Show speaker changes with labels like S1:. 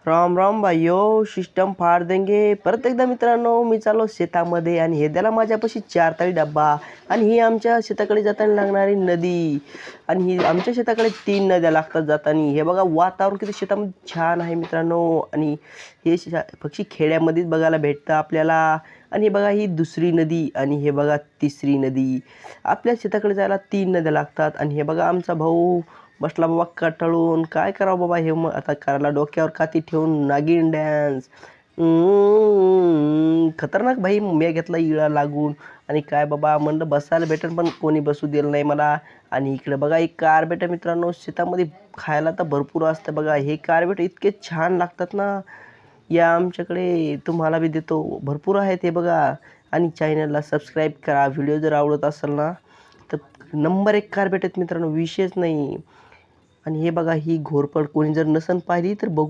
S1: राम राम भाइयो, सिस्टम फाड़ देंगे। परत एकदा मित्रांनो, मी चाललो शेतामध्ये आणि हे त्याला माझ्यापाशी 4 ताळी डब्बा आणि ही आमच्या शेताकडे जाताना लागणारी नदी आणि ही आमच्या शेताकडे 3 नद्या लागतात जाताना। हे बघा वातावरण किती शेतामध्ये छान आहे मित्रांनो आणि हे पक्षी खेड्यामध्येच बघायला भेटतं आपल्याला। आणि हे बघा ही दुसरी नदी आणि हे बघा तिसरी नदी। आपल्या शेताकडे जायला 3 नद्या लागतात आणि हे बघा आमचा भाऊ बसला बाबा कंटाळून। काय करावं बाबा हे मग आता करायला डोक्यावर काठी ठेवून नागिन डॅन्स। खतरनाक भाई मी घेतला इळा लागून आणि काय बाबा म्हणलं बसायला भेटेल पण कोणी बसू दिलं नाही मला। आणि इकडे बघा एक कारबेट मित्रांनो, शेतामध्ये खायला तर भरपूर असतं बघा। हे कारबेट इतके छान लागतात ना, या आमच्याकडे तुम्हाला बी देतो, भरपूर आहेत हे बघा। आणि चॅनलला सबस्क्राईब करा, व्हिडिओ जर आवडत असेल ना तर नंबर 1 कारबेट आहेत मित्रांनो, विषयच नाही। आणि हे बघा ही घोरपड कोणी जर नसन पाहिली तर बघू